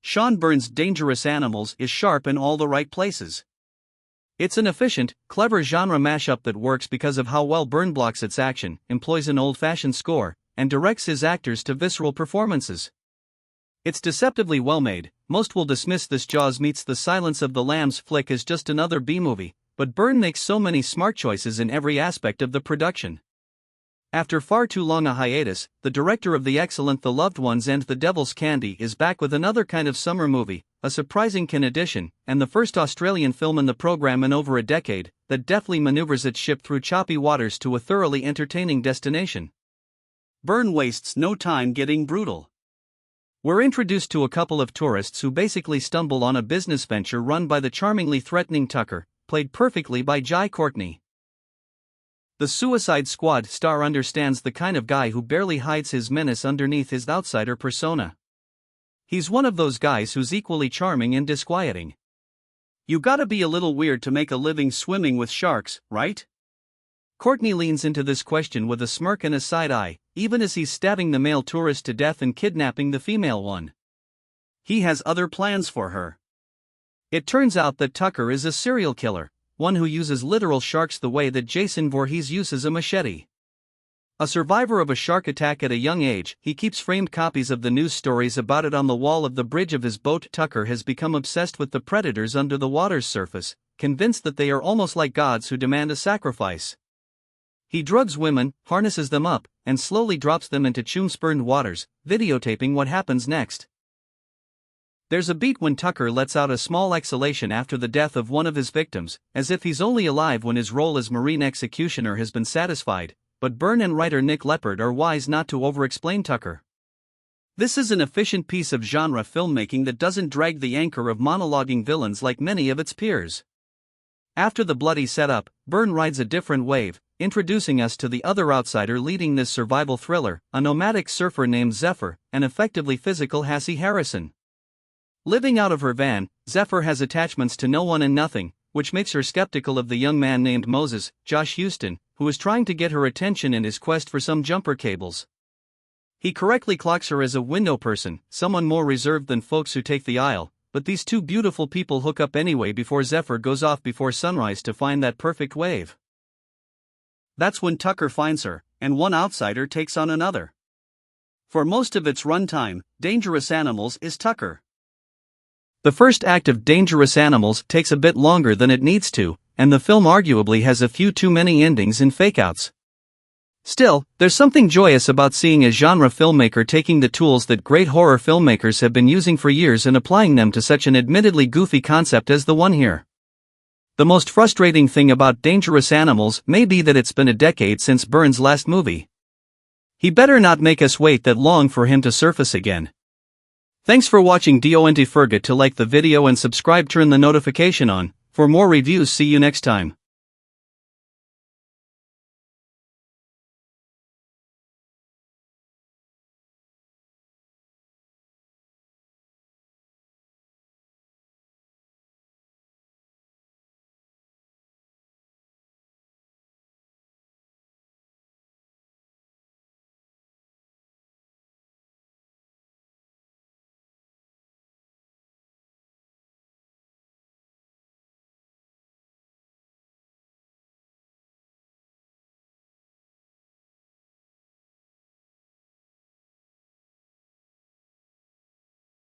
Sean Byrne's Dangerous Animals is sharp in all the right places. It's an efficient, clever genre mashup that works because of how well Byrne blocks its action, employs an old-fashioned score, and directs his actors to visceral performances. It's deceptively well made. Most will dismiss this Jaws meets the Silence of the Lambs flick as just another B-movie, but Byrne makes so many smart choices in every aspect of the production. After far too long a hiatus, the director of the excellent The Loved Ones and The Devil's Candy is back with another kind of summer movie, a surprising Cannes edition, and the first Australian film in the program in over a decade, that deftly maneuvers its ship through choppy waters to a thoroughly entertaining destination. Byrne wastes no time getting brutal. We're introduced to a couple of tourists who basically stumble on a business venture run by the charmingly threatening Tucker, played perfectly by Jai Courtney. The Suicide Squad star understands the kind of guy who barely hides his menace underneath his outsider persona. He's one of those guys who's equally charming and disquieting. You gotta be a little weird to make a living swimming with sharks, right? Courtney leans into this question with a smirk and a side eye, even as he's stabbing the male tourist to death and kidnapping the female one. He has other plans for her. It turns out that Tucker is a serial killer, one who uses literal sharks the way that Jason Voorhees uses a machete. A survivor of a shark attack at a young age, he keeps framed copies of the news stories about it on the wall of the bridge of his boat. Tucker has become obsessed with the predators under the water's surface, convinced that they are almost like gods who demand a sacrifice. He drugs women, harnesses them up, and slowly drops them into chum-spurned waters, videotaping what happens next. There's a beat when Tucker lets out a small exhalation after the death of one of his victims, as if he's only alive when his role as marine executioner has been satisfied, but Byrne and writer Nick Leppard are wise not to over-explain Tucker. This is an efficient piece of genre filmmaking that doesn't drag the anchor of monologuing villains like many of its peers. After the bloody setup, Byrne rides a different wave, introducing us to the other outsider leading this survival thriller, a nomadic surfer named Zephyr, an effectively physical Hassie Harrison. Living out of her van, Zephyr has attachments to no one and nothing, which makes her skeptical of the young man named Moses, Josh Houston, who is trying to get her attention in his quest for some jumper cables. He correctly clocks her as a window person, someone more reserved than folks who take the aisle, but these two beautiful people hook up anyway before Zephyr goes off before sunrise to find that perfect wave. That's when Tucker finds her, and one outsider takes on another. For most of its runtime, Dangerous Animals is Tucker. The first act of Dangerous Animals takes a bit longer than it needs to, and the film arguably has a few too many endings and fakeouts. Still, there's something joyous about seeing a genre filmmaker taking the tools that great horror filmmakers have been using for years and applying them to such an admittedly goofy concept as the one here. The most frustrating thing about Dangerous Animals may be that it's been a decade since Byrne's last movie. He better not make us wait that long for him to surface again. Thanks for watching. Don't forget to like the video and subscribe, turn the notification on. For more reviews, see you next time.